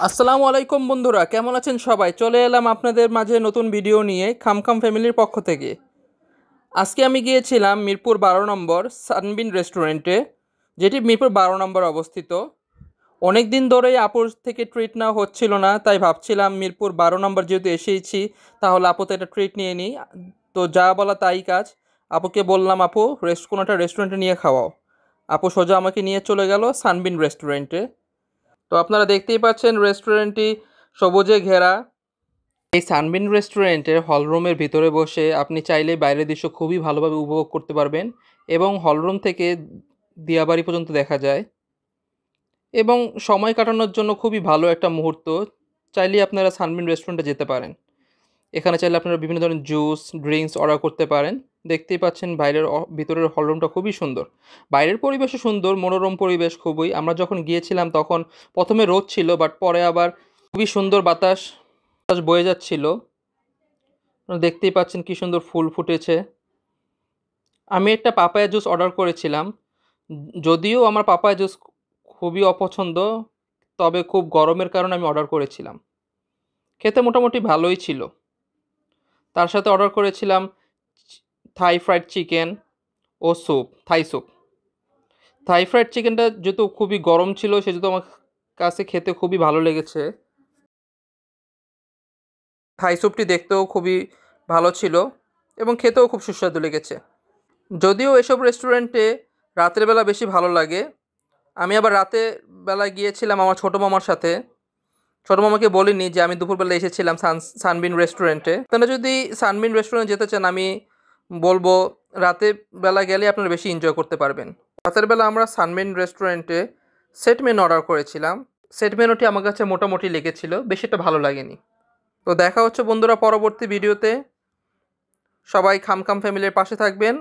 আসসালামু আলাইকুম বন্ধুরা, কেমন আছেন সবাই? চলে এলাম আপনাদের মাঝে নতুন ভিডিও নিয়ে খামখাম ফ্যামিলির পক্ষ থেকে। আজকে আমি গিয়েছিলাম মিরপুর 12 নম্বর সানবিন রেস্টুরেন্টে, যেটি মিরপুর 12 নম্বর অবস্থিত। অনেক দিন ধরেই আপুর থেকে ট্রিট নেওয়া হচ্ছিল না, তাই ভাবছিলাম মিরপুর 12 নম্বর যেহেতু এসেইছি, তাহলে আপুতে একটা ট্রিট নিয়ে নিই। তো যা বলা তাই কাজ। আপুকে বললাম, আপু কোনো একটা রেস্টুরেন্টে নিয়ে খাওয়াও। আপু সোজা আমাকে নিয়ে চলে গেল সানবিন রেস্টুরেন্টে। তো আপনারা দেখতেই পাচ্ছেন রেস্টুরেন্টটি সবুজে ঘেরা। এই সানবিন রেস্টুরেন্টের হলরুমের ভিতরে বসে আপনি চাইলে বাইরের দৃশ্য খুবই ভালোভাবে উপভোগ করতে পারবেন, এবং হলরুম থেকে দিয়াবাড়ি পর্যন্ত দেখা যায়, এবং সময় কাটানোর জন্য খুবই ভালো একটা মুহূর্ত। চাইলেই আপনারা সানবিন রেস্টুরেন্টে যেতে পারেন। এখানে চাইলে আপনারা বিভিন্ন ধরনের জুস ড্রিঙ্কস অর্ডার করতে পারেন। দেখতেই পাচ্ছেন বাইরের ভিতরের হলরুমটা খুবই সুন্দর। বাইরের পরিবেশও সুন্দর, মনোরম পরিবেশ খুবই। আমরা যখন গিয়েছিলাম তখন প্রথমে রোদ ছিল, বাট পরে আবার খুবই সুন্দর বাতাস বয়ে যাচ্ছিল। দেখতেই পাচ্ছেন কি সুন্দর ফুল ফুটেছে। আমি একটা পাপায়া জুস অর্ডার করেছিলাম। যদিও আমার পাপায়া জুস খুবই অপছন্দ, তবে খুব গরমের কারণে আমি অর্ডার করেছিলাম। খেতে মোটামুটি ভালোই ছিল। তার সাথে অর্ডার করেছিলাম থাই ফ্রাইড চিকেন ও soup, Thai soup. Thai fried চিকেনটা যেহেতু খুবই গরম ছিল, সেহেতু আমার কাছে খেতে খুবই ভালো লেগেছে। থাই স্যুপটি দেখতেও খুবই ভালো ছিল এবং খেতেও খুব সুস্বাদু লেগেছে। যদিও এসব রেস্টুরেন্টে রাতের বেলা বেশি ভালো লাগে। আমি আবার রাতের বেলা গিয়েছিলাম আমার ছোটো মামার সাথে। ছোটো মামাকে বলিনি যে আমি দুপুরবেলা এসেছিলাম সানবিন রেস্টুরেন্টে। আপনারা যদি সানবিন রেস্টুরেন্টে যেতে চান, আমি বলবো রাতের বেলা গেলে আপনারা বেশি এনজয় করতে পারবেন। রাতের বেলা আমরা সানবিন রেস্টুরেন্টে সেট মেনু অর্ডার করেছিলাম। সেট মেনুটি আমার কাছে মোটামুটি লেগেছিল, বেশি একটা ভালো লাগেনি। তো দেখা হচ্ছে বন্ধুরা পরবর্তী ভিডিওতে। সবাই খামখাম ফ্যামিলির পাশে থাকবেন।